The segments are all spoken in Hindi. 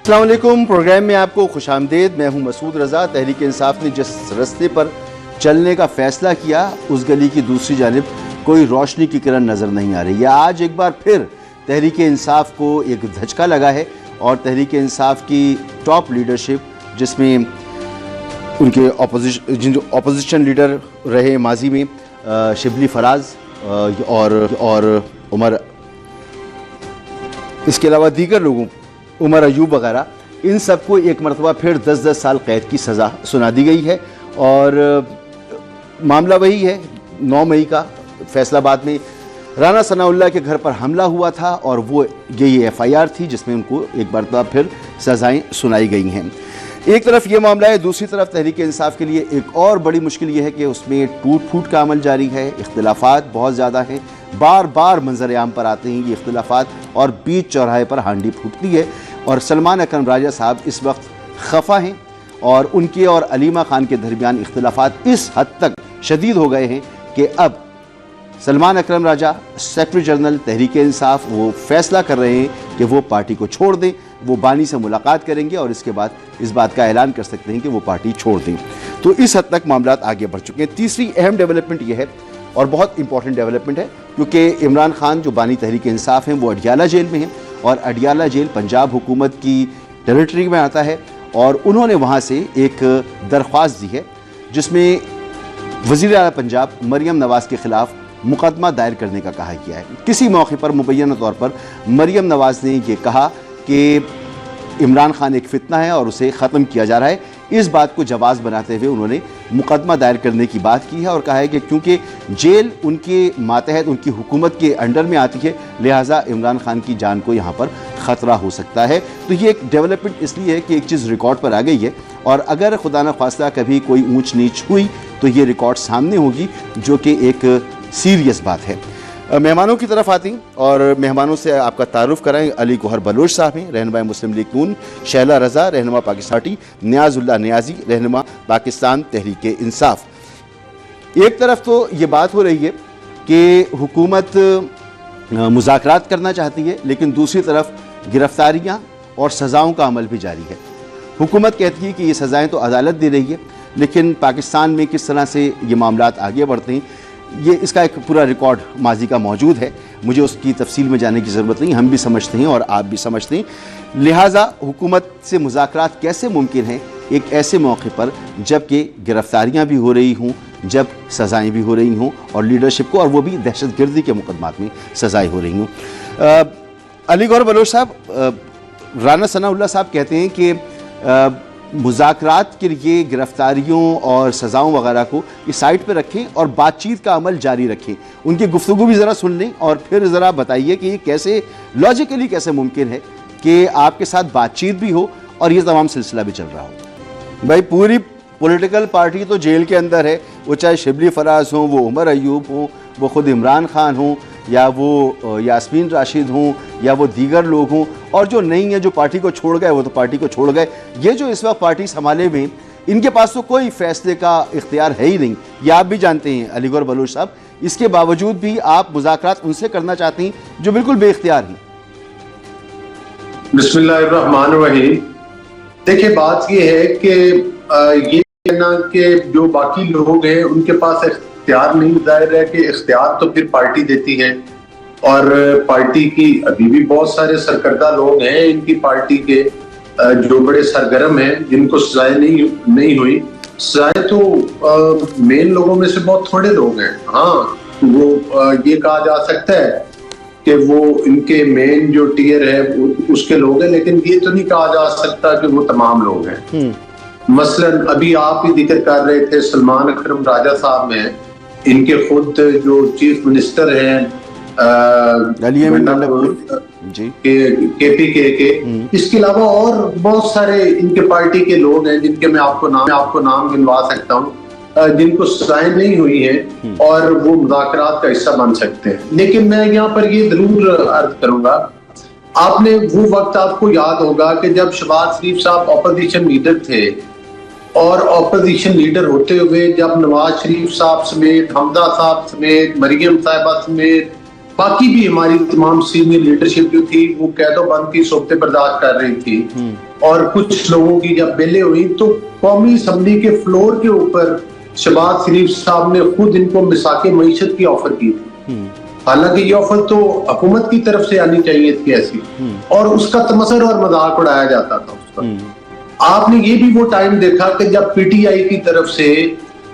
अस्सलाम वालेकुम। प्रोग्राम में आपको खुशामदीद। मैं हूं मसूद रज़ा। तहरीक इंसाफ ने जिस रास्ते पर चलने का फ़ैसला किया, उस गली की दूसरी जानिब कोई रोशनी की किरण नज़र नहीं आ रही है। आज एक बार फिर तहरीक इंसाफ को एक धचका लगा है और तहरीक इंसाफ की टॉप लीडरशिप, जिसमें उनके अपोजिशन लीडर रहे माजी में शिबली फराज और उमर, इसके अलावा दीगर लोगों, उमर अयूब वगैरह, इन सबको एक मरतबा फिर 10-10 साल कैद की सज़ा सुना दी गई है। और मामला वही है 9 मई का फैसलाबाद में राना सनाउल्लाह के घर पर हमला हुआ था और वो ये FIR थी जिसमें उनको एक मरतबा फिर सज़ाएँ सुनाई गई हैं। एक तरफ ये मामला है, दूसरी तरफ तहरीक इंसाफ के लिए एक और बड़ी मुश्किल ये है कि उसमें टूट फूट का अमल जारी है, इख्तिलाफात बहुत ज़्यादा हैं, बार बार मंजर आम पर आते हैं ये इख्तिलाफात और बीच चौराहे पर हांडी फूटती है। और सलमान अकरम राजा साहब इस वक्त खफा हैं और उनके और अलीमा खान के दरमियान इख्तिलाफात इस हद तक शदीद हो गए हैं कि अब सलमान अकरम राजा सेक्रेटरी जनरल तहरीक इंसाफ वो फैसला कर रहे हैं कि वो पार्टी को छोड़ दें। वो बानी से मुलाकात करेंगे और इसके बाद इस बात का ऐलान कर सकते हैं कि वो पार्टी छोड़ दें। तो इस हद तक मामला आगे बढ़ चुके हैं। तीसरी अहम डेवलपमेंट ये है और बहुत इंपॉर्टेंट डेवलपमेंट है, क्योंकि इमरान खान जो बानी तहरीक इंसाफ हैं वो अडियाला जेल में हैं और अडियाला जेल पंजाब हुकूमत की टेरिटरी में आता है और उन्होंने वहाँ से एक दरख्वास्त दी है जिसमें वज़ीर आला पंजाब मरियम नवाज़ के ख़िलाफ़ मुकदमा दायर करने का कहा गया है। किसी मौके पर मुबैना तौर पर मरियम नवाज़ ने ये कहा कि इमरान खान एक फ़ितना है और उसे ख़त्म किया जा रहा है। इस बात को जवाज़ बनाते हुए उन्होंने मुकदमा दायर करने की बात की है और कहा है कि क्योंकि जेल उनके मातहत उनकी हुकूमत के अंडर में आती है, लिहाजा इमरान खान की जान को यहाँ पर ख़तरा हो सकता है। तो ये एक डेवलपमेंट इसलिए है कि एक चीज़ रिकॉर्ड पर आ गई है और अगर खुदा न ख्वास्ता कभी कोई ऊँच नीच हुई तो ये रिकॉर्ड सामने होगी, जो कि एक सीरियस बात है। मेहमानों की तरफ आती और मेहमानों से आपका तारुफ कराएं। अली गौहर बलोच साहब हैं, रहनुमा मुस्लिम लीग नून, शैला रज़ा, रहनुमा पाकिस्तान पार्टी, नियाज़ुल्लाह नियाज़ी, रहनुमा पाकिस्तान तहरीक इंसाफ। एक तरफ तो ये बात हो रही है कि हुकूमत मुज़ाकरात करना चाहती है, लेकिन दूसरी तरफ गिरफ्तारियाँ और सज़ाओं का अमल भी जारी है। हुकूमत कहती है कि ये सज़ाएँ तो अदालत दे रही है, लेकिन पाकिस्तान में किस तरह से ये मामलात आगे बढ़ते हैं, ये इसका एक पूरा रिकॉर्ड माजी का मौजूद है। मुझे उसकी तफसील में जाने की ज़रूरत नहीं, हम भी समझते हैं और आप भी समझते हैं। लिहाजा हुकूमत से मुज़ाकरात कैसे मुमकिन है एक ऐसे मौके पर जबकि गिरफ्तारियाँ भी हो रही हों, जब सज़ाएँ भी हो रही हों और लीडरशिप को, और वो भी दहशतगर्दी के मुकदमात में सज़ाएँ हो रही हों। अली गौहर बलोच साहब, राना सनाउल्लाह साहब कहते हैं कि मुज़ाकरात के लिए गिरफ्तारियों और सज़ाओं वगैरह को इस साइड पर रखें और बातचीत का अमल जारी रखें। उनकी गुफ्तगू भी ज़रा सुन लें और फिर ज़रा बताइए कि ये कैसे लॉजिकली कैसे मुमकिन है कि आपके साथ बातचीत भी हो और ये तमाम सिलसिला भी चल रहा हो। भाई पूरी पॉलिटिकल पार्टी तो जेल के अंदर है, वो चाहे शिबली फराज हों, वो उमर अयूब हों, वो ख़ुद इमरान खान हों, या वो यास्मीन राशिद हों, या वो दीगर लोग हों, और जो नहीं है, जो पार्टी को छोड़ गए, वो तो पार्टी को छोड़ गए। ये जो इस वक्त पार्टी संभाले हुए, इनके पास तो कोई फैसले का इख्तियार है ही नहीं। ये आप भी जानते हैं अली गौहर बलोच साहब। इसके बावजूद भी आप मुज़ाकरात उनसे करना चाहते हैं जो बिल्कुल बेइख्तियार हैं। बिस्मिल्लाहिर्रहमानिर्रहीम। देखिए, बात ये है कि ये कहना कि जो बाकी लोग हैं उनके पास इख्तियार नहीं, जाहिर है कि इख्तियार तो फिर पार्टी देती है और पार्टी की अभी भी बहुत सारे सरकर्दा लोग हैं इनकी पार्टी के जो बड़े सरगर्म हैं, जिनको सजाएं नहीं हुई। सजाएं तो मेन लोगों में से बहुत थोड़े लोग हैं। हाँ, वो ये कहा जा सकता है कि वो इनके मेन जो टीयर है उसके लोग हैं, लेकिन ये तो नहीं कहा जा सकता कि वो तमाम लोग हैं। मसलन अभी आप ही जिक्र कर रहे थे सलमान अकरम राजा साहब में, इनके खुद जो चीफ मिनिस्टर हैं KPK के, इसके अलावा और बहुत सारे इनके पार्टी के लोग हैं जिनके मैं आपको नाम गिनवा सकता हूँ, जिनको सजाएं नहीं हुई हैं और वो मुज़ाकरात का हिस्सा बन सकते हैं। लेकिन मैं यहाँ पर ये जरूर अर्ज करूंगा, आपने वो वक्त आपको याद होगा कि जब शहबाज शरीफ साहब ऑपोजिशन लीडर थे और ऑपोजिशन लीडर होते हुए जब नवाज शरीफ साहब समेत, हमजा साहब समेत, मरियम साहिबा समेत बाकी भी हमारी तमाम सीनियर लीडरशिप जो थी वो कैदोबंद की सोबतें बर्दाश्त कर रही थी। और कुछ लोगों की जब बेले हुई तो कौमी असम्बली के फ्लोर के ऊपर शहबाज शरीफ साहब ने खुद इनको मिसाके मईशत की ऑफर की थी। हालांकि ये ऑफर तो हुकूमत की तरफ से आनी चाहिए थी ऐसी, और उसका तमसर और मजाक उड़ाया जाता था उसका। आपने ये भी वो टाइम देखा कि जब पीटीआई की तरफ से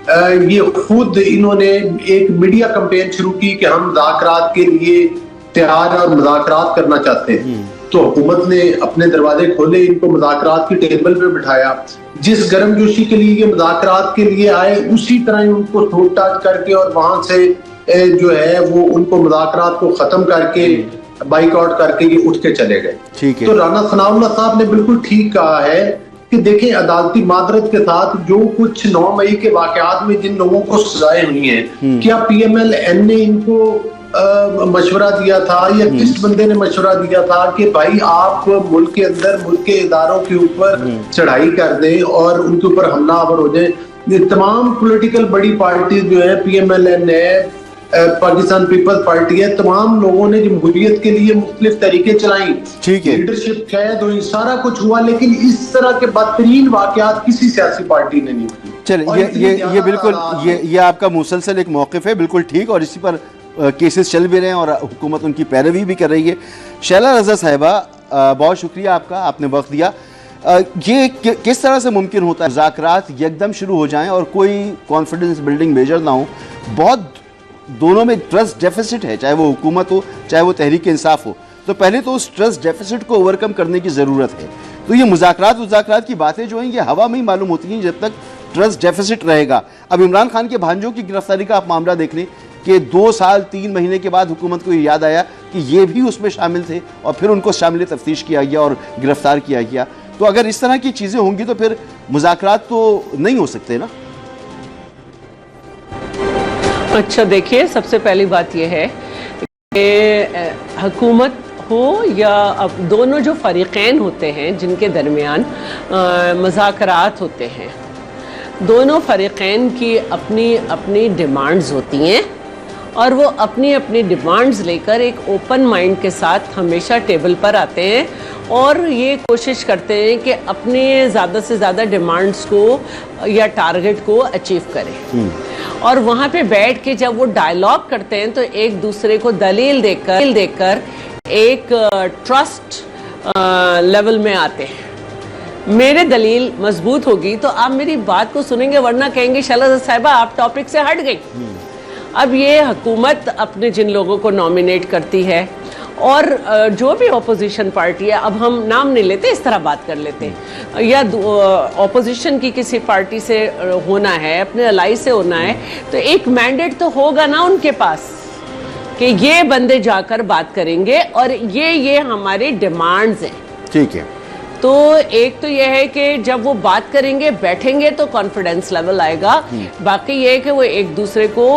ये खुद इन्होंने एक मीडिया कैंपेन शुरू की कि हम मुज़ाकरात के लिए तैयार और मुज़ाकरात करना चाहते हैं, तो हुकूमत ने अपने दरवाजे खोले, इनको मुज़ाकरात की टेबल पे बिठाया। जिस गर्मजोशी के लिए ये मुज़ाकरात के लिए आए उसी तरह उनको थोट टाच करके और वहां से जो है वो उनको मुज़ाकरात को खत्म करके बाइकआउट करके ये उठ के चले गए। ठीक है। तो राना सनाउल्लाह साहब ने बिल्कुल ठीक कहा है कि देखें, अदालती मादरत के साथ जो कुछ 9 मई के वाकयात में जिन लोगों को सजाएं हुई हैं, क्या पीएमएल-एन ने इनको मशवरा दिया था या किस बंदे ने मशवरा दिया था कि भाई आप मुल्क के अंदर मुल्क के इदारों के ऊपर चढ़ाई कर दें और उनके ऊपर हमलावर हो जाए? ये तमाम पॉलिटिकल बड़ी पार्टी जो है, पीएमएल-एन है, पाकिस्तान पीपल्स पार्टी है, तमाम लोगों ने जमहूरियत के लिए मुख्तलिफ तरीके चलाई, ठीक है, लीडरशिप कैद हुई, सारा कुछ हुआ, लेकिन इस तरह के बदतरीन वाकयात किसी सियासी पार्टी ने नहीं किए। चलिए, ये बिल्कुल ये आपका मुसलसल एक मौक़िफ़ है, बिल्कुल ठीक, और इसी पर केसेस चल भी रहे हैं और हुकूमत उनकी पैरवी भी कर रही है। शैला रज़ा साहिबा, बहुत शुक्रिया आपका, आपने वक्त दिया। ये किस तरह से मुमकिन होता है मुज़ाकरात यकदम शुरू हो जाएं और कोई कॉन्फिडेंस बिल्डिंग मेजर ना हो? बहुत दोनों में ट्रस्ट डेफिसिट है, चाहे वो हुकूमत हो चाहे वो तहरीक इंसाफ हो। तो पहले तो उस ट्रस्ट डेफिसिट को ओवरकम करने की ज़रूरत है। तो ये मुज़ाकरात की बातें जो हैं ये हवा में ही मालूम होती हैं जब तक ट्रस्ट डेफिसिट रहेगा। अब इमरान खान के भांजों की गिरफ्तारी का आप मामला देख लें कि 2 साल 3 महीने के बाद हुकूमत को याद आया कि ये भी उसमें शामिल थे और फिर उनको शामिल तफ्तीश किया गया और गिरफ्तार किया गया। तो अगर इस तरह की चीज़ें होंगी तो फिर मुज़ाकरात तो नहीं हो सकते ना। अच्छा, देखिए, सबसे पहली बात यह है कि हुकूमत हो या अब दोनों जो फरीक़ैन होते हैं जिनके दरमियान मुज़ाकरात होते हैं, दोनों फरीक़ैन की अपनी अपनी डिमांड्स होती हैं और वो अपनी अपनी डिमांड्स लेकर एक ओपन माइंड के साथ हमेशा टेबल पर आते हैं और ये कोशिश करते हैं कि अपने ज़्यादा से ज़्यादा डिमांड्स को या टारगेट को अचीव करें। और वहाँ पे बैठ के जब वो डायलॉग करते हैं तो एक दूसरे को दलील देकर एक ट्रस्ट लेवल में आते हैं। मेरे दलील मजबूत होगी तो आप मेरी बात को सुनेंगे, वरना कहेंगे शैला साहिबा आप टॉपिक से हट गई। अब ये हुकूमत अपने जिन लोगों को नॉमिनेट करती है और जो भी ऑपोजिशन पार्टी है, अब हम नाम नहीं लेते, इस तरह बात कर लेते हैं, या ऑपोजिशन की किसी पार्टी से होना है, अपने अलाई से होना है, तो एक मैंडेट तो होगा ना उनके पास कि ये बंदे जाकर बात करेंगे और ये हमारी डिमांड्स हैं। ठीक है। तो एक तो यह है कि जब वो बात करेंगे, बैठेंगे, तो कॉन्फिडेंस लेवल आएगा। बाकी ये है कि वो एक दूसरे को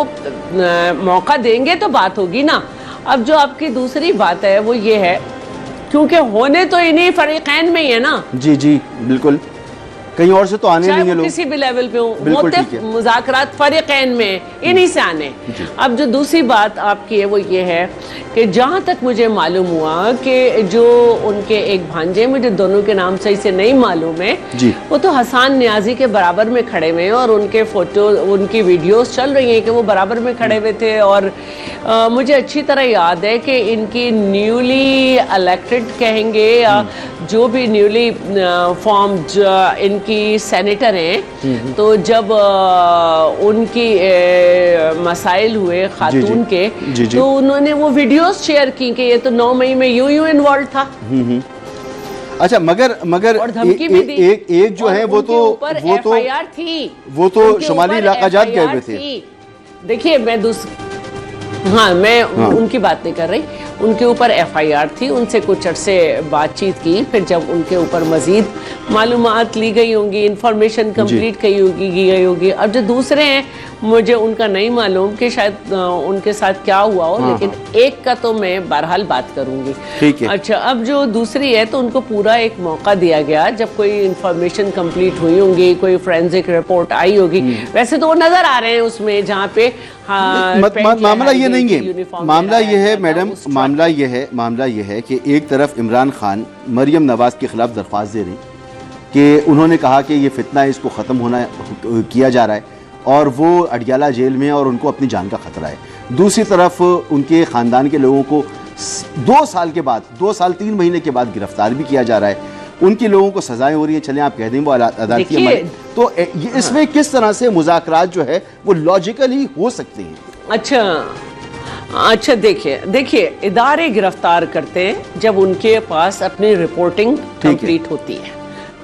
मौका देंगे तो बात होगी ना। अब जो आपकी दूसरी बात है वो ये है, क्योंकि होने तो इन्हीं फरीक़ैन में ही है ना। जी जी बिल्कुल, कहीं और से तो आने नहीं है लोग, किसी भी लेवल पे हो, मुज़ाकरात फरीक़ैन में इन्हीं से आने। अब जो दूसरी बात आपकी है वो ये है कि जहाँ तक मुझे मालूम हुआ कि जो उनके एक भांजे, मुझे दोनों के नाम सही से नहीं मालूम है, वो तो हसन नियाज़ी के बराबर में खड़े हुए हैं और उनके फोटो, उनकी वीडियोस चल रही हैं कि वो बराबर में खड़े हुए थे। और मुझे अच्छी तरह याद है कि इनकी न्यूली इलेक्टेड कहेंगे या जो भी न्यूली फॉर्म्ड इनकी सेनेटर हैं, तो जब उनकी मसाइल हुए खातून के, तो उन्होंने वो वीडियोस शेयर की कि ये तो 9 मई में यूं इन्वॉल्व था। अच्छा, मगर और धमकी भी दी। एक जो है वो तो FIR थी, वो तो शुमाली इलाका जात गए हुए थे। देखिए, मैं उनकी बात नहीं कर रही। उनके ऊपर FIR थी, उनसे कुछ अर्से बातचीत की, फिर जब उनके ऊपर मजीद मालूमात ली गई होंगी, इंफॉर्मेशन कंप्लीट की गई होगी। अब जो दूसरे हैं मुझे उनका नहीं मालूम कि शायद उनके साथ क्या हुआ हो, लेकिन एक का तो मैं बहरहाल बात करूंगी। ठीक है। अच्छा, अब जो दूसरी है तो उनको पूरा एक मौका दिया गया, जब कोई इंफॉर्मेशन कंप्लीट हुई होंगी, कोई फोरेंसिक रिपोर्ट आई होगी। वैसे तो वो नजर आ रहे हैं उसमें जहाँ पे मामला ये नहीं है, मामला ये है मैडम, मामला ये है कि एक तरफ इमरान खान मरियम नवाज के खिलाफ दरख्वास्त दे रहे हैं कि उन्होंने कहा कि ये फितना है, इसको ख़त्म होना किया जा रहा है, और वो अडयाला जेल में है और उनको अपनी जान का खतरा है। दूसरी तरफ उनके ख़ानदान के लोगों को 2 साल के बाद, 2 साल 3 महीने के बाद गिरफ्तार भी किया जा रहा है, उनकी लोगों को सजाएं हो रही हैं। चलें आप कह दें वो अदालती अमल, तो इसमें किस तरह से मुज़ाकरात जो है वो लॉजिकली हो सकते हैं? अच्छा, देखिए इदारे गिरफ्तार करते हैं जब उनके पास अपनी रिपोर्टिंग कंप्लीट होती है।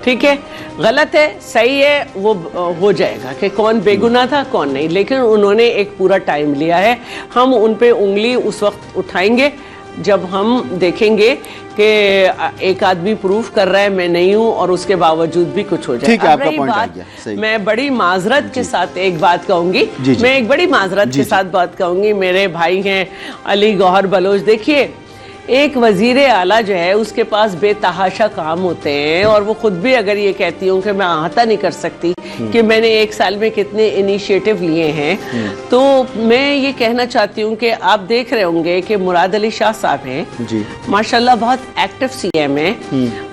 ठीक है, गलत है सही है वो हो जाएगा कि कौन बेगुनाह था कौन नहीं, लेकिन उन्होंने एक पूरा टाइम लिया है। हम उन पे उंगली उस वक्त उठाएंगे जब हम देखेंगे कि एक आदमी प्रूफ कर रहा है मैं नहीं हूं और उसके बावजूद भी कुछ हो जाए। ठीक है, आपका पॉइंट आ गया, सही। मैं बड़ी माजरत के साथ एक बात कहूंगी, मैं एक बड़ी माजरत के साथ बात कहूंगी। मेरे भाई हैं अली गौहर बलोच, देखिए एक वजीर आला जो है उसके पास बेतहाशा काम होते हैं, और वो खुद भी अगर ये कहती हूँ कि मैं अहाता नहीं कर सकती कि मैंने 1 साल में कितने इनिशिएटिव लिए हैं, तो मैं ये कहना चाहती हूँ कि आप देख रहे होंगे कि मुराद अली शाह साहब हैं जी, माशाल्लाह बहुत एक्टिव CM है।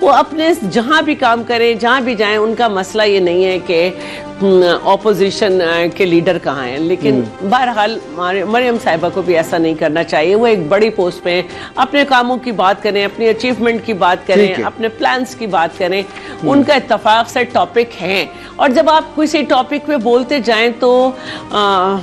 वो अपने जहाँ भी काम करें, जहाँ भी जाएं, उनका मसला ये नहीं है कि ऑपोजिशन के लीडर कहाँ हैं, लेकिन बहरहाल मरियम साहिबा को भी ऐसा नहीं करना चाहिए। वो एक बड़ी पोस्ट पे हैं, अपने कामों की बात करें, अपनी अचीवमेंट की बात करें, अपने प्लान्स की बात करें, उनका इत्तफाक से टॉपिक हैं। और जब आप किसी टॉपिक पे बोलते जाएं तो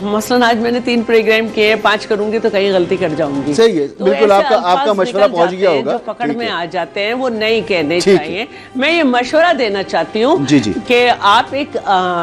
मसलन आज मैंने 3 प्रोग्राम किए, 5 करूंगी तो कहीं गलती कर जाऊंगी। सही है, तो बिल्कुल आपका मशवरा पहुंच गया होगा। जो पकड़ में आ जाते हैं वो नहीं कहने चाहिए। मैं ये मशवरा देना चाहती हूँ कि आप एक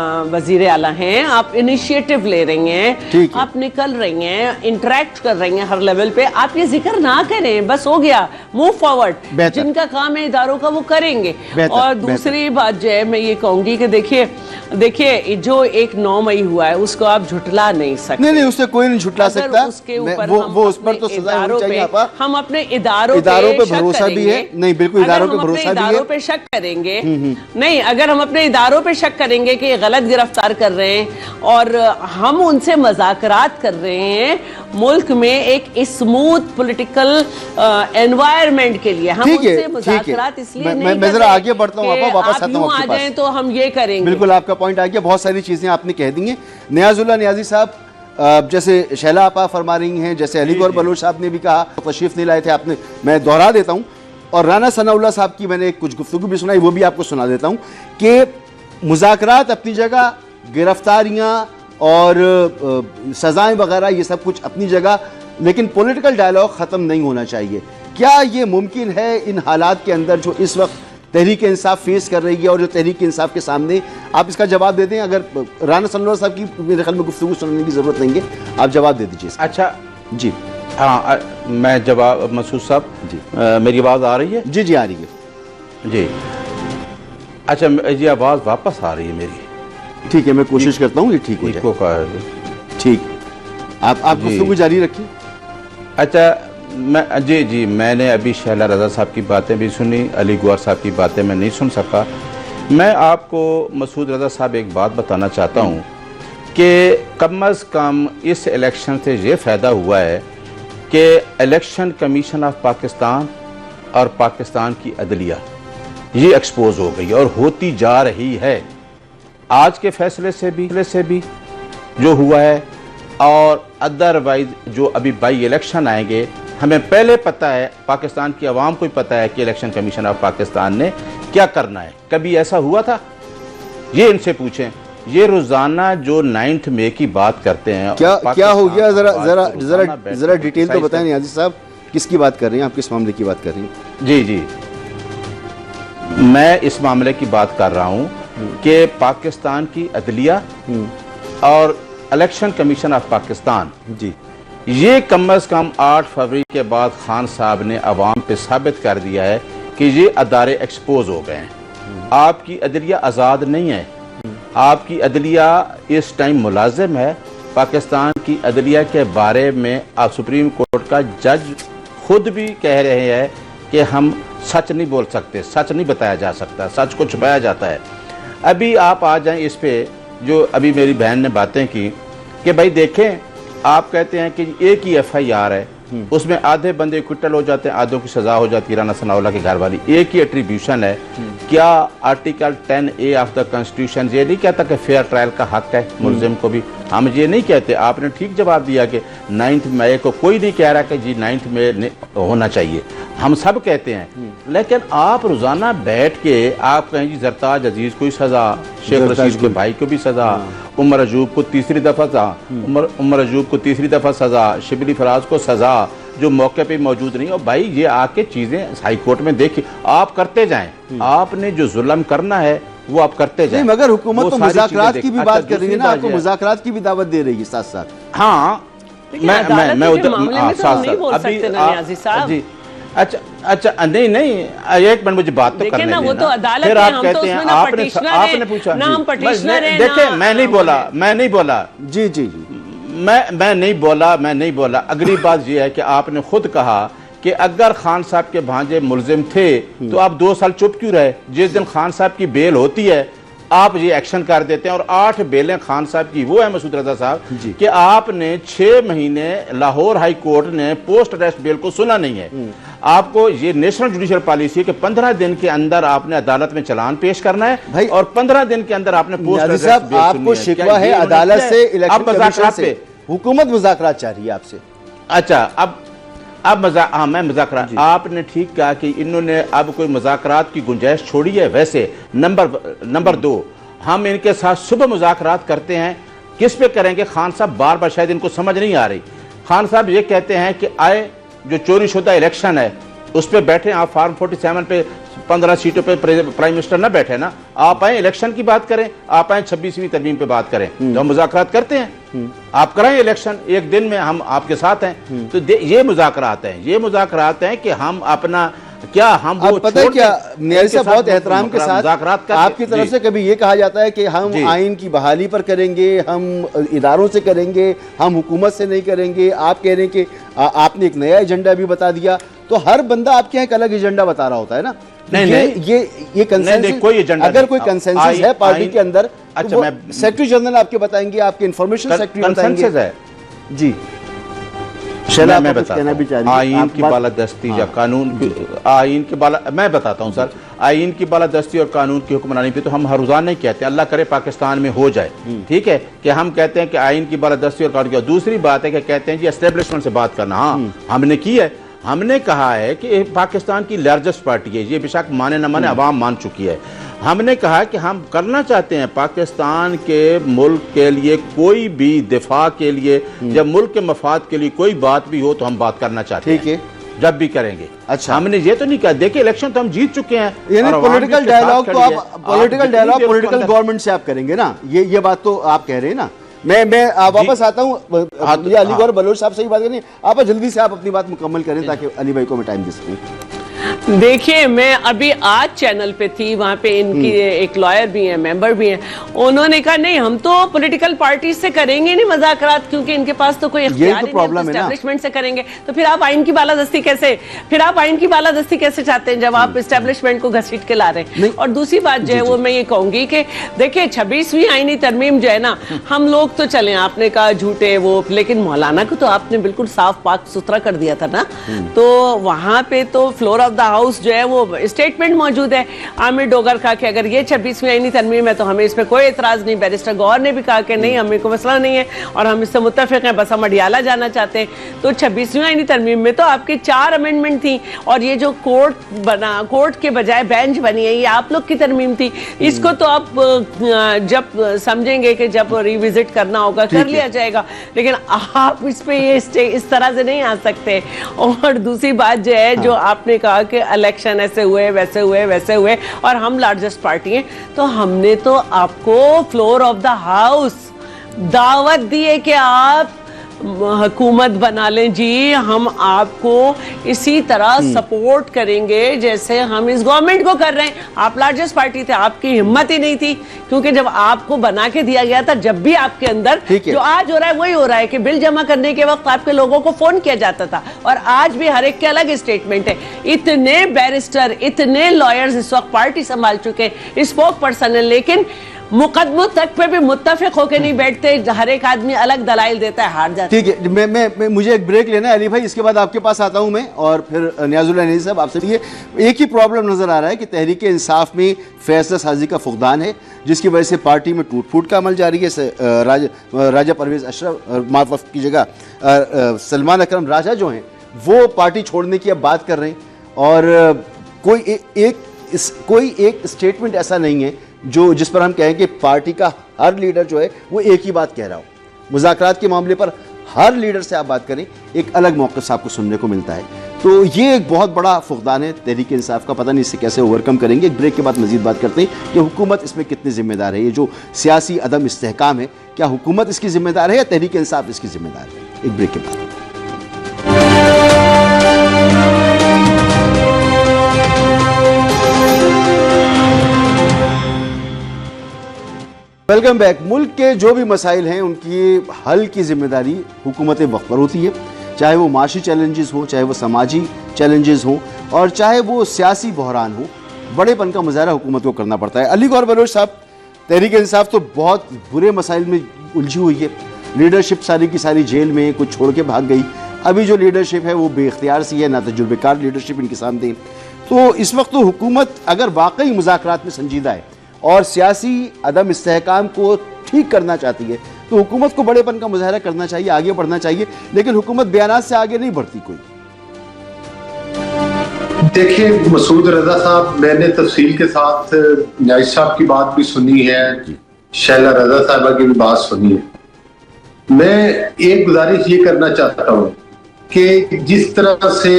वजीर आला हैं, आप इनिशिएटिव ले रही हैं, आप निकल रही हैं, इंटरेक्ट कर रही हैं हर लेवल पे, आप ये जिक्र ना करें, बस हो गया, मूव फॉरवर्ड। जिनका काम है इदारों का वो करेंगे। और दूसरी बात जो है मैं ये कहूंगी कि देखिए जो एक 9 मई हुआ है उसको आप झुटला नहीं सकते। नहीं, उससे कोई नहीं झुटला सकता। उसके ऊपर वो उस पर तो सजा होनी चाहिए। हम अपने इदारों पे भरोसा भी है, नहीं बिल्कुल इदारों पे भरोसा भी है। इदारों पे शक करेंगे, नहीं अगर हम अपने इदारों पे शक करेंगे कि गलत गिरफ्तार कर रहे हैं और हम उनसे मज़ाकरात कर रहे हैं मुल्क में एक स्मूथ पॉलिटिकल एनवायरनमेंट के लिए, हम उनसे मज़ाकरात इसलिए नहीं कर रहे। मैं जरा आगे बढ़ता हूँ, वापस आता हूँ आपके पास। तो हम ये करेंगे। बिल्कुल आपका पॉइंट आ गया, बहुत सारी चीजें आपने कह दी हैं। नियाजुल्लाह नियाजी साहब, जैसे शैला आपा फरमा रही हैं, जैसे अली गौहर बलोच साहब ने भी कहा, तशरीफ नहीं लाए थे आपने, मैं दोहरा देता हूँ, और राना सनाउल्लाह साहब की मैंने कुछ गुफ्तगू भी सुनाई, वो भी आपको सुना देता हूँ कि मुज़ाकरात अपनी जगह, गिरफ्तारियाँ और सजाएं वगैरह ये सब कुछ अपनी जगह, लेकिन पॉलिटिकल डायलॉग ख़त्म नहीं होना चाहिए। क्या ये मुमकिन है इन हालात के अंदर जो इस वक्त तहरीक इंसाफ फेस कर रही है और जो तहरीक इंसाफ के सामने, आप इसका जवाब दे दें। अगर राना सनाउल्लाह साहब की मेरे ख्याल में गुफ्तगू सुनने की ज़रूरत नहीं है, आप जवाब दे दीजिए। अच्छा जी, हाँ मैं जवाब, मसूद साहब जी, मेरी आवाज़ आ रही है? जी जी आ रही है जी। अच्छा जी, आवाज़ वापस आ रही है मेरी? ठीक है, मैं कोशिश करता हूँ ये ठीक हो जाए। ठीक, आप गुफ्तगू जारी रखिए। अच्छा जी, मैंने अभी शैला रज़ा साहब की बातें भी सुनी, अली गौहर साहब की बातें मैं नहीं सुन सका। मैं आपको मसूद रज़ा साहब एक बात बताना चाहता हूँ कि कम अज़ कम इस इलेक्शन से ये फ़ायदा हुआ है कि इलेक्शन कमीशन ऑफ पाकिस्तान और पाकिस्तान की अदलिया ये एक्सपोज हो गई और होती जा रही है। आज के फैसले से भी जो हुआ है, और अदरवाइज जो अभी बाई इलेक्शन आएंगे, हमें पहले पता है, पाकिस्तान की आवाम को ही पता है कि इलेक्शन कमीशन ऑफ पाकिस्तान ने क्या करना है। कभी ऐसा हुआ था? ये इनसे पूछें। ये रोजाना जो 9 मई की बात करते हैं, क्या हो गया, जरा डिटेल तो बताएं नियाज़ी साहब, किसकी बात कर रही हैं आप, किस मामले की बात कर रही हैं? जी, मैं इस मामले की बात कर रहा हूँ कि पाकिस्तान की अदलिया और इलेक्शन कमीशन ऑफ पाकिस्तान जी ये कम अज़ कम 8 फरवरी के बाद खान साहब ने अवाम पे साबित कर दिया है कि ये अदारे एक्सपोज हो गए हैं। आपकी अदलिया आज़ाद नहीं है, आपकी अदलिया इस टाइम मुलाजिम है। पाकिस्तान की अदलिया के बारे में आप सुप्रीम कोर्ट का जज खुद भी कह रहे हैं कि हम सच नहीं बोल सकते, सच नहीं बताया जा सकता, सच को छुपाया जाता है। अभी आप आ जाएं इस पे जो अभी मेरी बहन ने बातें की कि भाई देखें, आप कहते हैं कि एक ही FIR है, उसमें आधे बंदे क्विटल हो जाते हैं, आधों की सजा हो जाती है, राना सनाउल्लाह की घर वाली। एक ही एट्रीब्यूशन है। क्या article 10A of the constitution ये नहीं कहता कि फेयर ट्रायल का हक है मुलजिम को भी? हम ये नहीं कहते। आपने ठीक जवाब दिया कि 9 मई को कोई नहीं कह रहा कि जी 9 मई होना चाहिए, हम सब कहते हैं। लेकिन आप रोजाना बैठ के आप कहें जी जरताज अजीज को सजा, शेख रशीद के भाई को भी सजा, उमर अजूब को तीसरी दफा सजा, उमर अजूब को तीसरी दफा सजा, शिबली फराज को सजा, जो मौके पे मौजूद नहीं। और भाई ये आके चीजें हाई कोर्ट में देखिए, आप करते जाएं। आपने जो जुल्म करना है वो आप करते जाएं। मगर हुकूमत तो मुज़ाकरात की भी बात कर रही है ना, आपको मुज़ाकरात की भी दावत दे रही है साथ साथ। हाँ, मैं उधर जी। अच्छा नहीं एक मिनट मुझे बात तो करने देना। वो तो अदालत फिर है, आप हम कहते तो हैं आपने पूछा ना, हम पटिशनर हैं। देखिए मैं नहीं बोला जी जी जी, मैं नहीं बोला। अगली बात यह है कि आपने खुद कहा कि अगर खान साहब के भांजे मुलजिम थे तो आप 2 साल चुप क्यों रहे? जिस दिन खान साहब की बेल होती है आप ये एक्शन कर देते हैं। और 8 बेलें खान साहब की वो है मसूद रजा साहब कि आपने 6 महीने लाहौर हाई कोर्ट ने पोस्ट अरेस्ट बेल को सुना नहीं है। आपको ये नेशनल जुडिशियल पॉलिसी है कि 15 दिन के अंदर आपने अदालत में चालान पेश करना है भाई, और 15ब दिन के अंदर आपने पोस्ट अरेस्ट बेल सुननी है। आपको शिकवा है अदालत से, इलेक्शन कमीशन से, हुकूमत मुज़ाकरात चाह रही है आपसे। अच्छा अब मैं मुज़ाकरात, आपने ठीक कहा कि इन्होंने अब कोई मुज़ाकरात की गुंजाइश छोड़ी है। वैसे नंबर 2, हम इनके साथ सुबह मुज़ाकरात करते हैं। किस पे करेंगे? खान साहब बार बार शायद इनको समझ नहीं आ रही। खान साहब ये कहते हैं कि आए जो चोरी शुदा इलेक्शन है उस पर बैठे। आप फार्म 47 पे 15 सीटों पे प्राइम मिनिस्टर ना बैठे ना, आप आए इलेक्शन की बात करें, आप आए 26वीं तरमीम पे बात करें, तो हम मुज़ाकरात करते हैं। आप कराएं इलेक्शन, एक दिन में हम आपके साथ हैं। तो ये मुज़ाकरात हैं, ये मुज़ाकरात हैं कि हम अपना क्या हम वो पता है क्या नियाज़ी साहब, बहुत एहतराम के साथ आपकी तरफ से कभी ये कहा जाता है कि हम आइन की बहाली पर करेंगे, हम इदारों से करेंगे, हम हुकूमत से नहीं करेंगे। आप कह रहे हैं कि आपने एक नया एजेंडा भी बता दिया, तो हर बंदा आपके यहाँ एक अलग एजेंडा बता रहा होता है ना। ये कंसेंसस, कोई एजेंडा, अगर कोई कंसेंसस है पार्टी के अंदर, अच्छा मैं सेक्रेटरी जनरल आपके बताएंगे, आपके इंफॉर्मेशन सेक्रेटरी बताएंगे जी। मैं आइन की बालादस्ती या कानून आइन की मैं बताता हूँ सर, आइन की बालादस्ती और कानून की हुक्मरानी पे तो हम हर रोजाना नहीं कहते, अल्लाह करे पाकिस्तान में हो जाए। ठीक है कि हम कहते हैं कि आइन की बालादस्ती और कानून की। दूसरी बात है कि कहते हैं जी एस्टेब्लिशमेंट से बात करना, हाँ हमने की है। हमने कहा है कि पाकिस्तान की लार्जेस्ट पार्टी है, ये बेशक माने न माने अवाम मान चुकी है। हमने कहा कि हम करना चाहते हैं पाकिस्तान के मुल्क के लिए कोई भी दिफा के लिए, जब मुल्क के मफाद के लिए कोई बात भी हो तो हम बात करना चाहते हैं। ठीक है, जब भी करेंगे। अच्छा, हमने ये तो नहीं कहा, देखिए इलेक्शन तो हम जीत चुके हैं। यानी पॉलिटिकल डायलॉग तो आप पॉलिटिकल गवर्नमेंट से आप करेंगे ना, ये बात तो आप कह रहे हैं ना। मैं वापस आता हूँ, अलीगौर बलोच साहब सही बात करें, आप जल्दी से आप अपनी बात मुकम्मल करें ताकि अली भाई को मैं टाइम दे सकूँ। देखिए, मैं अभी आज चैनल पे थी, वहाँ पे इनकी एक लॉयर भी हैं, मेंबर भी हैं, उन्होंने कहा नहीं हम तो पॉलिटिकल पार्टी से करेंगे नहीं मुज़ाकरात, क्योंकि इनके पास तो कोई इख्तियार नहीं है, एस्टेब्लिशमेंट से करेंगे। तो फिर आप आइन की बालादस्ती कैसे चाहते हैं जब आप एस्टेब्लिशमेंट को घसीट के ला रहे हैं? और दूसरी बात जो है वो मैं ये कहूंगी कि देखिए 26वीं आईनी तरमीम जो है ना, हम लोग तो चले, आपने कहा झूठे वो, लेकिन मौलाना को तो आपने बिल्कुल साफ पाक सुथरा कर दिया था ना। तो वहां पे तो फ्लोर ऑफ द हाउस जो है वो स्टेटमेंट मौजूद है आमिर डोगर का कि अगर ये 26वीं आईनी तरमीम है तो हमें इस पर कोई एतराज नहीं। बैरिस्टर गौर ने भी कहा कि नहीं, हमें कोई मसला नहीं है और हम इससे मुत्तफिक हैं, बस हम अडियाला जाना चाहते हैं। तो 26वीं आईनी तरमीम में तो आपके 4 अमेंडमेंट थी, और ये जो कोर्ट के बजाय बेंच बनी है, ये आप लोग की तरमीम थी। इसको तो आप जब समझेंगे कि जब रिविजिट करना होगा कर लिया जाएगा, लेकिन आप इस पे ये इस तरह से नहीं आ सकते। और दूसरी बात जो है, जो आपने कहा कि इलेक्शन ऐसे हुए वैसे हुए और हम लार्जेस्ट पार्टी हैं, तो हमने तो आपको फ्लोर ऑफ द हाउस दावत दी है कि आप हुकूमत बना लें जी, हम आपको इसी तरह सपोर्ट करेंगे जैसे हम इस गवर्नमेंट को कर रहे हैं। आप लार्जेस्ट पार्टी थे, आपकी हिम्मत ही नहीं थी, क्योंकि जब आपको बना के दिया गया था, जब भी आपके अंदर जो आज हो रहा है वही हो रहा है कि बिल जमा करने के वक्त आपके लोगों को फोन किया जाता था, और आज भी हर एक के अलग स्टेटमेंट है। इतने बैरिस्टर, इतने लॉयर्स इस वक्त पार्टी संभाल चुके हैं, स्पोक पर्सन है, लेकिन मुकदमों तक पे भी मुत्तफिक होकर नहीं बैठते, हर एक आदमी अलग दलाइल देता है, हार जाता है। ठीक है, मैं मुझे एक ब्रेक लेना है अली भाई, इसके बाद आपके पास आता हूं मैं, और फिर नियाजुल्लाह नईम साहब आपसे लिए। एक ही प्रॉब्लम नजर आ रहा है कि तहरीक इंसाफ में फैसला साजी का फुकदान है, जिसकी वजह से पार्टी में टूट फूट का अमल जारी है। राजा परवेज अशरफ माफ की जगह सलमान अकरम राजा जो हैं वो पार्टी छोड़ने की अब बात कर रहे हैं, और कोई एक स्टेटमेंट ऐसा नहीं है जो जिस पर हम कहें कि पार्टी का हर लीडर जो है वो एक ही बात कह रहा हो। मुज़ाकरात के मामले पर हर लीडर से आप बात करें, एक अलग मौक़िफ़ आपको सुनने को मिलता है। तो ये एक बहुत बड़ा फुकदान है तहरीक इंसाफ का, पता नहीं इससे कैसे ओवरकम करेंगे। एक ब्रेक के बाद मजीद बात करते हैं कि हुकूमत इसमें कितनी जिम्मेदार है। ये जो सियासी अदम इस्तेहकाम है, क्या हुकूमत इसकी जिम्मेदार है या तहरीक इंसाफ इसकी जिम्मेदार है? एक ब्रेक के बाद। Welcome back. मुल्क के जो भी मसाइल हैं उनकी हल की जिम्मेदारी हुकूमत वक्त पर होती है, चाहे वो माशी चैलेंजेस हो, चाहे वो समाजी चैलेंजेस हो, और चाहे वो सियासी बहरान हो। बड़ेपन का मुजाहरा हुकूमत को करना पड़ता है। अली गौहर बलोच साहब, तहरीक इंसाफ तो बहुत बुरे मसाइल में उलझी हुई है। लीडरशिप सारी की सारी जेल में, कुछ छोड़ के भाग गई। अभी जो लीडरशिप है वो बेख्तियार सी है, ना तजुर्बेकार लीडरशिप इनके सामने। तो इस वक्त तो हुकूमत अगर वाकई मुज़ाकरात में संजीदा है और सियासी अदम इस्तेहकाम को ठीक करना चाहती है, तो हुकूमत को बड़ेपन का मुजाहरा करना चाहिए, आगे बढ़ना चाहिए। लेकिन हुकूमत बयानात से आगे नहीं बढ़ती कोई। देखिए मसूद रजा साहब, मैंने तफसील के साथ न्याज़ साहब की बात भी सुनी है, शैला रजा साहबा की भी बात सुनी है। मैं एक गुजारिश ये करना चाहता हूँ कि जिस तरह से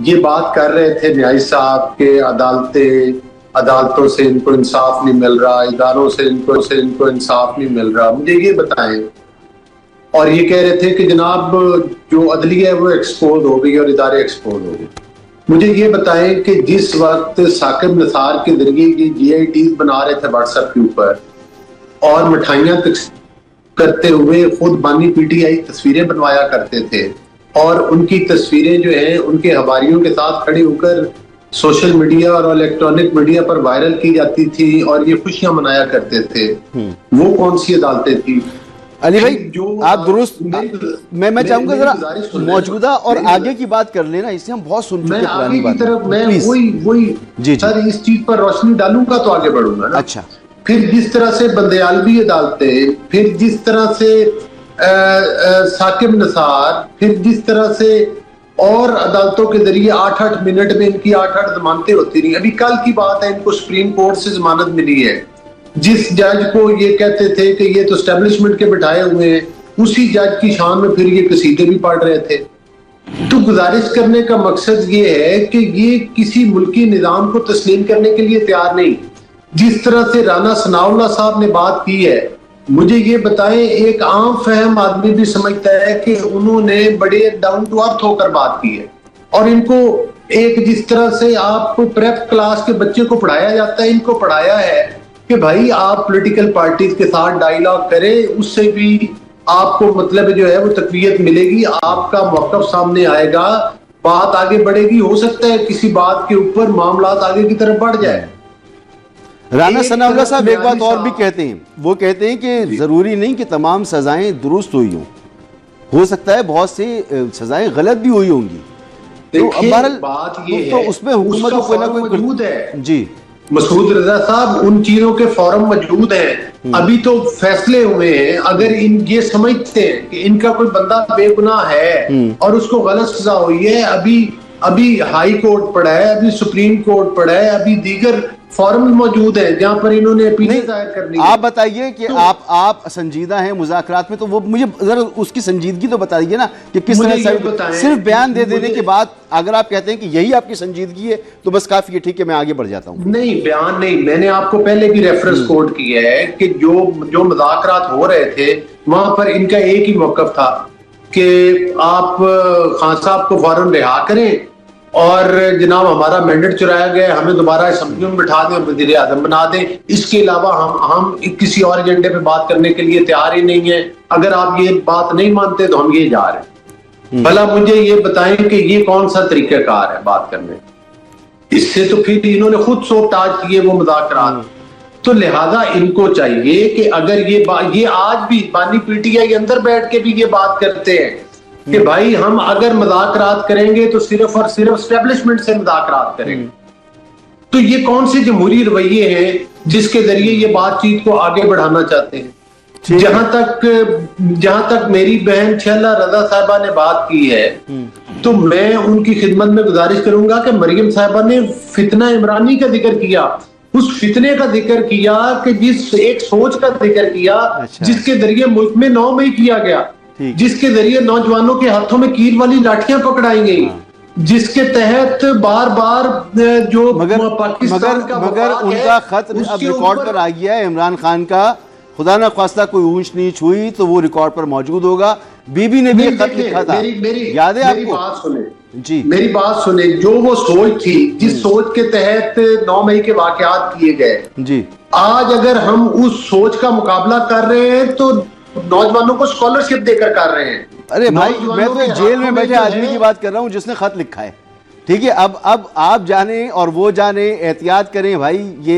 ये बात कर रहे थे न्याज़ साहब के अदालतों से इनको इंसाफ नहीं मिल रहा, इदारों से इनको इंसाफ नहीं मिल रहा, मुझे ये बताएं। और ये कह रहे थे कि जनाब जो अदलिया है वो एक्सपोज हो गई और इदारे एक्सपोज हो गए। मुझे ये बताएं कि जिस वक्त साकिब निसार के जरिए ये GITs बना रहे थे व्हाट्सएप के ऊपर और मिठाइयां करते हुए खुद बानी PTI तस्वीरें बनवाया करते थे, और उनकी तस्वीरें जो हैं उनके हवारियों के साथ खड़े होकर सोशल मीडिया और इलेक्ट्रॉनिक मीडिया पर वायरल की जाती थी और ये खुशियां मनाया करते थे, वो कौन सी अदालतें थी? अली भाई जो आप दुरुस्त, मैं चाहूंगा जरा मौजूदा और आगे की बात कर लेना, इससे हम बहुत सुन चुके हैं पुरानी बात। मैं वही सर इस चीज पर रोशनी डालूंगा तो आगे बढ़ूंगा ना। अच्छा, फिर जिस तरह से बंदयालवी अदालतें, फिर जिस तरह से साकिब निसार, फिर जिस तरह से और अदालतों के जरिए 8-8 मिनट में इनकी 8-8 जमानतें होती रही। अभी कल की बात है, इनको सुप्रीम कोर्ट से जमानत मिली है। जिस जज को ये कहते थे कि ये तो एस्टेब्लिशमेंट के बिठाए हुए हैं, उसी जज की शान में फिर ये कसीदे भी पढ़ रहे थे। तो गुजारिश करने का मकसद ये है कि ये किसी मुल्की निजाम को तस्लीम करने के लिए तैयार नहीं। जिस तरह से राना सनाउल्लाह साहब ने बात की है, मुझे ये बताएं, एक आम फहम आदमी भी समझता है कि उन्होंने बड़े डाउन टू अर्थ होकर बात की है। और इनको एक जिस तरह से आप प्रेप क्लास के बच्चे को पढ़ाया जाता है, इनको पढ़ाया है कि भाई आप पॉलिटिकल पार्टीज के साथ डायलॉग करें, उससे भी आपको मतलब जो है वो तकवीयत मिलेगी, आपका मौक़िफ़ सामने आएगा, बात आगे बढ़ेगी। हो सकता है किसी बात के ऊपर मामला आगे की तरफ बढ़ जाए। राना सनाउल्लाह साहब एक बात और भी कहते हैं, वो कहते हैं कि जरूरी नहीं कि तमाम सजाएं दुरुस्त हुई हो सकता है बहुत सी सजाएं गलत भी हुई होंगी। तो अब बात ये तो उसमें हुकूमत को कोई ना कोई मौजूद है। जी मसूद रजा साहब, उन चीजों के फॉरम मौजूद हैं, अभी तो फैसले हुए हैं। अगर इन ये समझते हैं कि इनका कोई बंदा बेगुनाह है और उसको गलत सजा हुई है, अभी हाई कोर्ट पड़ा है, अभी सुप्रीम कोर्ट पड़ा है, अभी दीगर फॉर्म मौजूद है जहां पर इन्होंने अपीलें दायर करनी है। आप बताइए कि तो, आप संजीदा हैं मुज़ाकरात में, तो वो मुझे जरा उसकी संजीदगी तो बताइए ना कि किस तरह से सिर्फ बयान दे देने के बाद अगर आप कहते हैं कि यही आपकी संजीदगी है तो बस काफी है, ठीक है मैं आगे बढ़ जाता हूँ। नहीं, बयान नहीं, मैंने आपको पहले भी रेफरेंस कोट किया है कि जो मुज़ाकरात हो रहे थे वहां पर इनका एक ही मौक़िफ़ था कि आप खान साहब को फौरन रिहा करें और जनाब हमारा मैंडेट चुराया गया, हमें दोबारा असेंबली में बिठा दें और वजीर आजम बना दें। इसके अलावा हम किसी और एजेंडे पे बात करने के लिए तैयार ही नहीं है। अगर आप ये बात नहीं मानते तो हम ये जा रहे हैं। भला मुझे ये बताएं कि ये कौन सा तरीकाकार है बात करने? इससे तो फिर इन्होंने खुद सोबताज किए वो मुज़ाकरात। तो लिहाजा इनको चाहिए कि अगर ये आज भी बानी पीटीआई के अंदर बैठ के भी ये बात करते हैं कि भाई हम अगर मुज़ाकरात करेंगे तो सिर्फ और सिर्फ एस्टेब्लिशमेंट से मुज़ाकरात करेंगे। तो ये कौन से जमहूरी रवैये हैं जिसके जरिए ये बातचीत को आगे बढ़ाना चाहते हैं? जहां तक मेरी बहन शहला रजा साहिबा ने बात की है तो मैं उनकी खिदमत में गुजारिश करूंगा कि मरियम साहिबा ने फितना इमरानी का जिक्र किया, उस फितने का जिक्र किया कि जिस एक सोच का जिक्र किया जिसके जरिए मुल्क में 9 मई किया गया, जिसके जरिए नौजवानों के हाथों में कील वाली लाठियां पकड़ाई गई, जिसके तहत बार बार जो पाकिस्तान का मगर उनका खत अब रिकॉर्ड पर आ गया है इमरान खान का, खुदा ना खास्ता कोई ऊंच नीच हुई तो वो रिकॉर्ड पर मौजूद होगा। बीबी ने भी खत लिखा था, याद है आपको? बात सुने जी, मेरी बात सुने। जो वो सोच थी, जिस सोच के तहत 9 मई के वाकयात किए गए जी, आज अगर हम उस सोच का मुकाबला कर रहे हैं तो नौजवानों को स्कॉलरशिप देकर कर रहे हैं। अरे भाई मैं तो जेल में बैठे आदमी की बात कर रहा हूँ जिसने खत लिखा है, ठीक है? अब आप जाने और वो जाने, एहतियात करें भाई। ये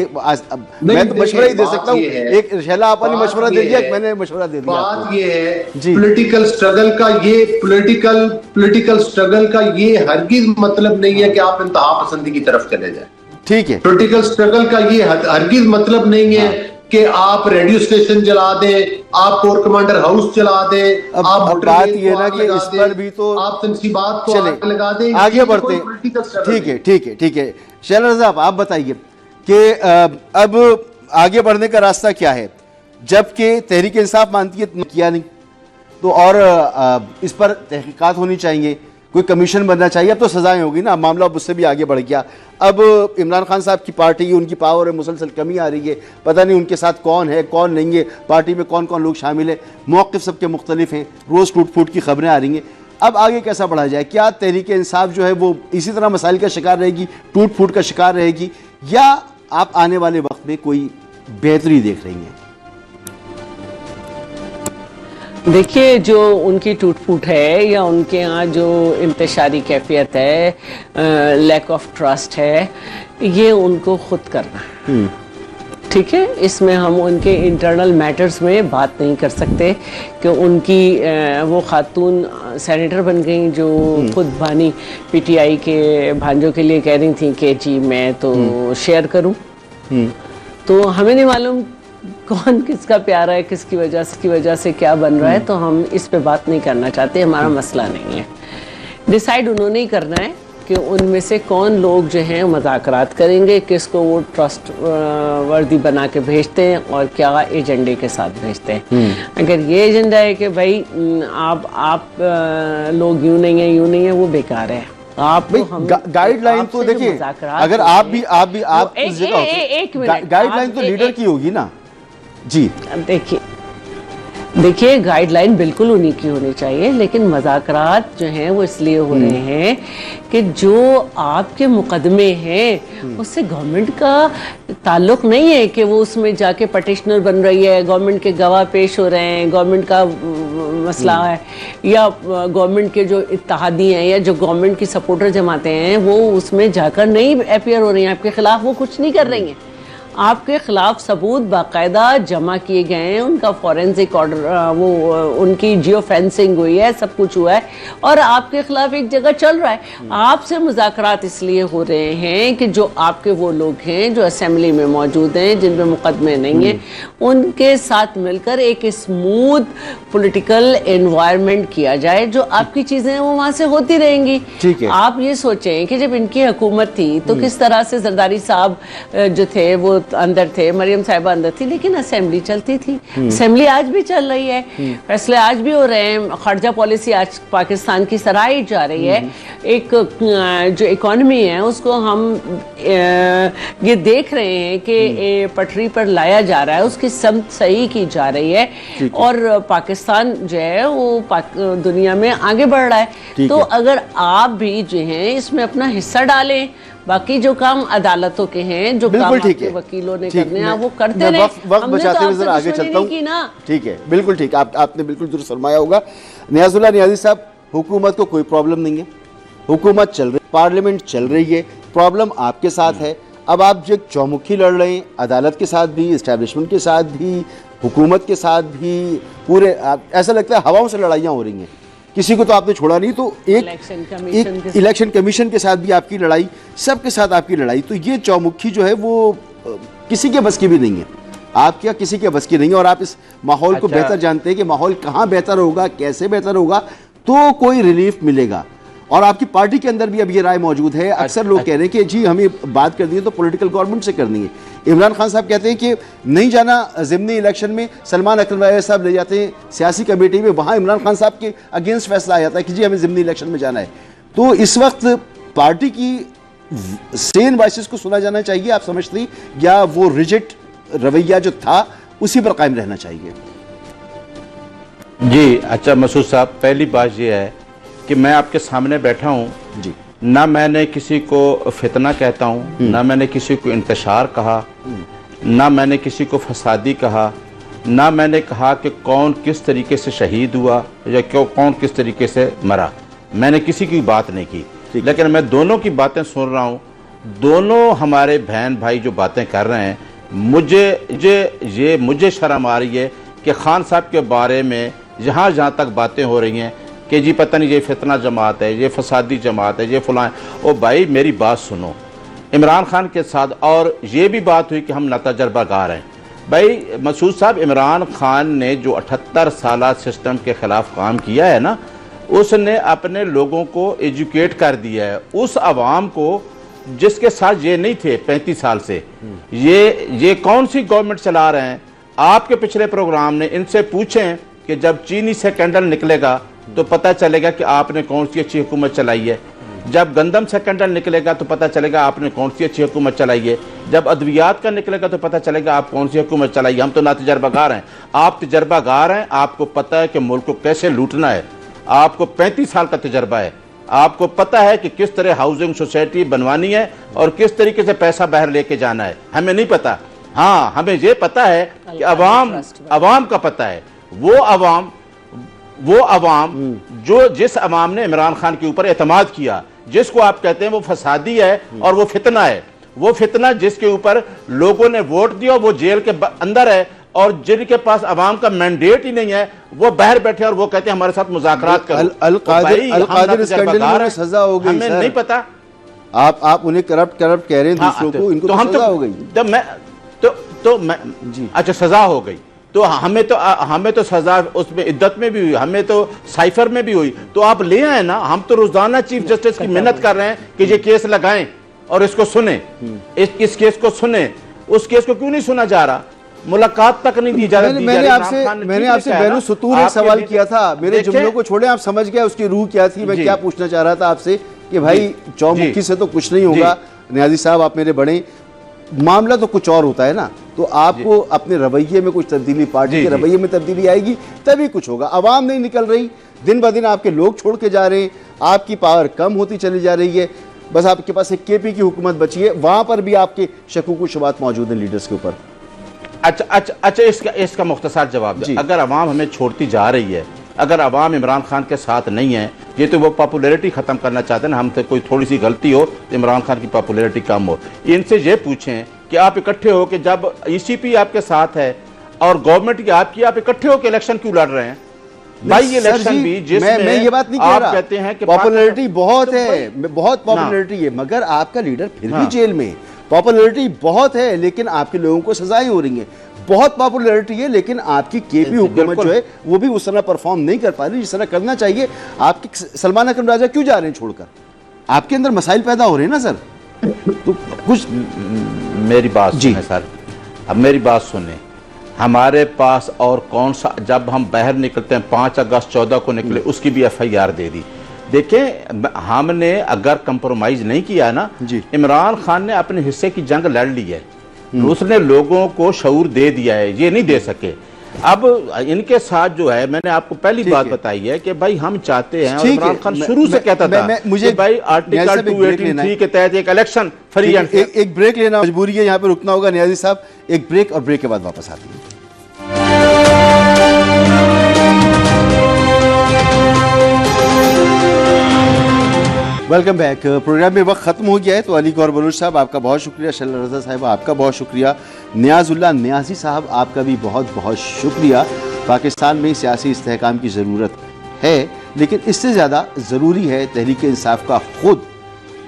मैं तो मशवरा ही दे सकता हूँ, एक शैला आपा ने मशवरा दे दिया, मैंने मशवरा दे दिया। बात ये है पॉलिटिकल स्ट्रगल का, ये पॉलिटिकल स्ट्रगल का ये हरगिज मतलब नहीं है कि आप इंतहा पसंदी की तरफ चले जाए, ठीक है? पॉलिटिकल स्ट्रगल का ये हरगिज मतलब नहीं है कि आप रेडियो स्टेशन चला दें, आप कोर कमांडर हाउस चला दें, आप बात ये ना कि इस पर भी तो आप तनसीबात को आग लगा दें, आगे बढ़ते। ठीक है शैला रज़ा आप बताइए कि अब आगे बढ़ने का रास्ता क्या है, जबकि तहरीक इंसाफ मानती है किया नहीं तो, और इस पर तहकीकात होनी चाहिए, कोई कमीशन बनना चाहिए। अब तो सजाएं होगी ना, मामला उससे भी आगे बढ़ गया। अब इमरान खान साहब की पार्टी, उनकी पावर में मुसलसल कमी आ रही है, पता नहीं उनके साथ कौन है कौन नहीं है, पार्टी में कौन कौन लोग शामिल है, मौक़िफ़ सबके मुख्तलिफ हैं, रोज़ टूट फूट की खबरें आ रही हैं। अब आगे कैसा बढ़ा जाए? क्या तहरीक इंसाफ जो है वो इसी तरह मसाइल का शिकार रहेगी, टूट फूट का शिकार रहेगी, या आप आने वाले वक्त में कोई बेहतरी देख रही हैं? देखिए, जो उनकी टूट फूट है या उनके यहाँ जो इंतशारी कैफियत है, लैक ऑफ ट्रस्ट है, ये उनको खुद करना है, ठीक है? इसमें हम उनके इंटरनल मैटर्स में बात नहीं कर सकते कि उनकी वो खातून सेनेटर बन गई जो खुद बानी पीटीआई के भांजों के लिए कह रही थी कि जी मैं तो शेयर करूं। तो हमें नहीं मालूम कौन किसका प्यारा है, किसकी वजह से क्या बन रहा है, तो हम इस पे बात नहीं करना चाहते, हमारा मसला नहीं है। डिसाइड उन्होंने ही करना है कि उनमें से कौन लोग जो हैं मुज़ाकरात करेंगे, किसको वो ट्रस्ट वर्दी बना के भेजते हैं और क्या एजेंडे के साथ भेजते हैं। अगर ये एजेंडा है कि भाई आप लोग यूँ नहीं है, वो बेकार है। आप गाइडलाइन तो देखिए, अगर आप गाइडलाइन तो लीडर की होगी ना जी। देखिए गाइडलाइन बिल्कुल उन्हीं की होनी चाहिए, लेकिन मज़ाकरात जो हैं वो इसलिए हो रहे हैं कि जो आपके मुकदमे हैं उससे गवर्नमेंट का ताल्लुक नहीं है कि वो उसमें जाके पटिशनर बन रही है, गवर्नमेंट के गवाह पेश हो रहे हैं, गवर्नमेंट का मसला है, या गवर्नमेंट के जो इत्तेहादी हैं या जो गवर्नमेंट की सपोर्टर जमाते हैं वो उसमें जाकर नहीं अपीयर हो रही हैं, आपके खिलाफ वो कुछ नहीं कर रही हैं। आपके खिलाफ सबूत बाकायदा जमा किए गए हैं, उनका फॉरेंसिक ऑर्डर, वो उनकी जियो फेंसिंग हुई है, सब कुछ हुआ है और आपके खिलाफ एक जगह चल रहा है। आपसे मुज़ाकरात इसलिए हो रहे हैं कि जो आपके वो लोग हैं जो असेंबली में मौजूद हैं, जिन पे मुकदमे नहीं हैं, उनके साथ मिलकर एक स्मूथ पॉलिटिकल एनवायरनमेंट किया जाए, जो आपकी चीज़ें वो वहाँ से होती रहेंगी। आप ये सोचें कि जब इनकी हुकूमत थी तो किस तरह से जरदारी साहब जो थे वो अंदर थे, मरियम साहिबा अंदर थी, लेकिन असेंबली चलती थी। असेंबली आज भी चल रही है, फैसले आज भी हो रहे हैं। खर्जा पॉलिसी आज पाकिस्तान की सराही जा रही है। एक जो इकॉनमी है उसको हम ये देख रहे हैं कि पटरी पर लाया जा रहा है, उसकी समत सही की जा रही है और पाकिस्तान जो है वो दुनिया में आगे बढ़ रहा है। तो अगर आप भी जो हैं इसमें अपना हिस्सा डालें, बाकी जो काम अदालतों के हैं, जो काम आपके वकीलों ने करने हैं, वो करते रहे। वक्त बचाते हुए जरा आगे चलता हूँ। ठीक है, बिल्कुल ठीक, आपने बिल्कुल दुरुस्त फरमाया होगा। नियाजुल्लाह नियाज़ी साहब, हुकूमत को कोई प्रॉब्लम नहीं है, हुकूमत चल रही, पार्लियामेंट चल रही है, प्रॉब्लम आपके साथ है। अब आप जो चौमुखी लड़ रहे हैं, अदालत के साथ भी, इस्टेब्लिशमेंट के साथ भी, हुकूमत के साथ भी, पूरे ऐसा लगता है हवाओं से लड़ाइयाँ हो रही हैं, किसी को तो आपने छोड़ा नहीं। तो एक इलेक्शन कमीशन के साथ भी आपकी लड़ाई, सबके साथ आपकी लड़ाई। तो ये चौमुखी जो है वो किसी के बस की भी नहीं है, आप क्या किसी के बस की नहीं है। और आप इस माहौल को बेहतर जानते हैं कि माहौल कहाँ बेहतर होगा, कैसे बेहतर होगा, तो कोई रिलीफ मिलेगा। और आपकी पार्टी के अंदर भी अब ये राय मौजूद है। अक्सर लोग कह रहे हैं कि जी हमें बात करनी है तो पॉलिटिकल गवर्नमेंट से करनी है। इमरान खान साहब कहते हैं कि नहीं जाना ज़िमनी इलेक्शन में, सलमान अकरम साहब ले जाते हैं सियासी कमेटी में, वहाँ इमरान खान साहब के अगेंस्ट फैसला आ जाता है कि जी हमें ज़िमनी इलेक्शन में जाना है। तो इस वक्त पार्टी की सेन वॉइसेस को सुना जाना चाहिए, आप समझते हैं, या वो रिजिड रवैया जो था उसी पर कायम रहना चाहिए? जी अच्छा मसूद साहब, पहली बात यह है कि मैं आपके सामने बैठा हूँ जी, ना मैंने किसी को फितना कहता हूँ, ना मैंने किसी को इंतशार कहा, ना मैंने किसी को फसादी कहा, ना मैंने कहा कि कौन किस तरीके से शहीद हुआ या क्यों कौन किस तरीके से मरा। मैंने किसी की बात नहीं की, लेकिन मैं दोनों की बातें सुन रहा हूँ। दोनों हमारे बहन भाई जो बातें कर रहे हैं, मुझे शर्म आ रही है कि खान साहब के बारे में जहाँ तक बातें हो रही हैं कि जी पता नहीं ये फितना जमात है, ये फसादी जमात है, ये फलां। ओ भाई मेरी बात सुनो, इमरान खान के साथ और ये भी बात हुई कि हम नातजुर्बाकार हैं। भाई मसूद साहब, इमरान खान ने जो 78 साल सिस्टम के ख़िलाफ़ काम किया है ना, उसने अपने लोगों को एजुकेट कर दिया है। उस आवाम को जिसके साथ ये नहीं थे 35 साल से, ये कौन सी गवर्नमेंट चला रहे हैं? आपके पिछले प्रोग्राम ने इनसे पूछें कि जब चीनी से कैंडल निकलेगा तो पता चलेगा कि आपने कौन सी अच्छी हुकूमत चलाई है, जब गंदम से कैंडल निकलेगा तो पता चलेगा आपने कौन सी अच्छी हुकूमत चलाई है, जब अद्वियात का निकलेगा तो पता चलेगा आप कौन सी हुकूमत चलाई है। हम तो ना तजर्बागार हैं, आप तजर्बागार हैं, आपको पता है कि मुल्क को कैसे लूटना है, आपको 35 साल का तजर्बा है, आपको पता है कि किस तरह हाउसिंग सोसाइटी बनवानी है और किस तरीके से पैसा बाहर लेके जाना है। हमें नहीं पता, हाँ हमें ये पता है कि अवाम का पता है। वो अवाम जो जिस अवाम ने इमरान खान के ऊपर एतमाद किया, जिसको आप कहते हैं वो फसादी है और वो फितना है, वो फितना जिसके ऊपर लोगों ने वोट दिया, वो जेल के अंदर है, और जिनके पास अवाम का मैंडेट ही नहीं है वो बाहर बैठे और वो कहते हैं हमारे साथ मुज़ाकरात करो। अल-कादिर स्कैंडल में सजा हो गई, हमें नहीं पता। आप उन्हें करप्ट कह रहे हैं दूसरों को, इनको तो सजा हो गई। तो मैं जी अच्छा सजा हो गई, तो हमें तो सजा उसमें इद्दत में भी हुई, हमें तो साइफर में भी हुई। तो आप ले आए ना, हम तो रोजाना चीफ जस्टिस की मेहनत कर रहे हैं कि ये केस लगाएं और इसको सुने, इस केस को सुने। उस केस को क्यों नहीं सुना जा रहा? मुलाकात तक नहीं दी जा रही। मैंने आपसे बैनु सुतूर एक सवाल किया था, मेरे जुमलों को छोड़े, आप समझ गए उसकी रूह क्या थी। मैं क्या पूछना चाह रहा था आपसे कि भाई चौमुखी से तो कुछ नहीं होगा। नियाज़ी साहब आप मेरे बड़े, मामला तो कुछ और होता है ना, तो आपको अपने रवैये में कुछ तब्दीली, पार्टी के रवैये में तब्दीली आएगी तभी कुछ होगा। आवाम नहीं निकल रही, दिन ब दिन आपके लोग छोड़ के जा रहे हैं, आपकी पावर कम होती चली जा रही है। बस आपके पास एक केपी की हुकूमत बची है, वहां पर भी आपके शकूक शुबात मौजूद हैं लीडर्स के ऊपर। अच्छा इसका मुख्तसर जवाब है। अगर अवाम हमें छोड़ती जा रही है, अगर अवाम इमरान खान के साथ नहीं है, ये तो वो पॉपुलैरिटी ख़त्म करना चाहते हैं ना, हमसे कोई थोड़ी सी गलती हो तो इमरान खान की पॉपुलैरिटी कम हो। इनसे ये पूछें कि आप इकट्ठे हो कि जब ईसीपी आपके साथ है और गवर्नमेंट की आपकी, आप इकट्ठे होकर इलेक्शन क्यों लड़ रहे हैं? भाई ये इलेक्शन भी जिसमें मैं ये बात नहीं कह रहा, कहते हैं कि पॉपुलैरिटी बहुत है, बहुत पॉपुलैरिटी है, मगर आपका लीडर फिर भी जेल में। पॉपुलैरिटी बहुत है लेकिन आपके लोगों को सजाएं हो रही हैं। बहुत पॉपुलैरिटी है लेकिन आपकी केपी हुकूमत जो है वो भी उस तरह परफॉर्म नहीं कर पा रही जिस तरह करना चाहिए। आपके सलमान अकरम राजा क्यों जा रहे हैं छोड़कर? आपके अंदर मसाइल पैदा हो रहे हैं ना सर। तो कुछ मेरी बात जी। सुने सर, अब मेरी बात सुने। हमारे पास और कौन सा, जब हम बाहर निकलते हैं 5 अगस्त 14 को निकले, उसकी भी FIR दे दी। देखें, हमने अगर कंप्रोमाइज नहीं किया ना, जी। इमरान खान ने अपने हिस्से की जंग लड़ ली है, उसने लोगों को शऊर दे दिया है, ये नहीं दे सके। अब इनके साथ जो है, मैंने आपको पहली ठीक बात है। बताई है कि भाई हम चाहते हैं, और ठीक इमरान है। खान मैं- शुरू से मैं- कहता मैं- था मैं- मुझे कि भाई न्याज़ आर्टिकल साहब एक ब्रेक लेना है। 283 के तहत एक इलेक्शन फ्री एंड फेयर। एक ब्रेक लेना मजबूरी है, यहाँ पे रुकना होगा नियाजी साहब। एक ब्रेक, और ब्रेक के बाद वापस आते हैं। Welcome back. प्रोग्राम में वक्त ख़त्म हो गया है, तो अली गौर बलूच साहब आपका बहुत शुक्रिया, शैला रज़ा साहब आपका बहुत शुक्रिया, नियाज़ुल्लाह नियाज़ी साहब आपका भी बहुत बहुत शुक्रिया। पाकिस्तान में सियासी इस्तेहकाम की ज़रूरत है, लेकिन इससे ज़्यादा ज़रूरी है तहरीक इंसाफ का ख़ुद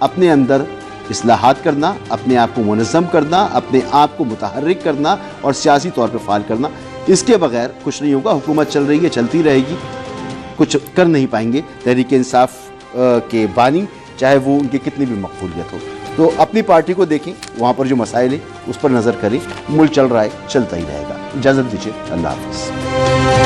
अपने अंदर इस्लाहात करना, अपने आप को मुनज़्ज़म करना, अपने आप को मुतहर्रिक करना और सियासी तौर पर फ़ाल करना। इसके बगैर कुछ नहीं होगा। हुकूमत चल रही है, चलती रहेगी, कुछ कर नहीं पाएंगे तहरीक इंसाफ के बानी, चाहे वो उनकी कितनी भी मकबूलियत हो। तो अपनी पार्टी को देखें, वहाँ पर जो मसाइल हैं उस पर नज़र करें। मुल्क चल रहा है, चलता ही रहेगा। इजाज़त दीजिए, अल्लाह हाफ़िज़।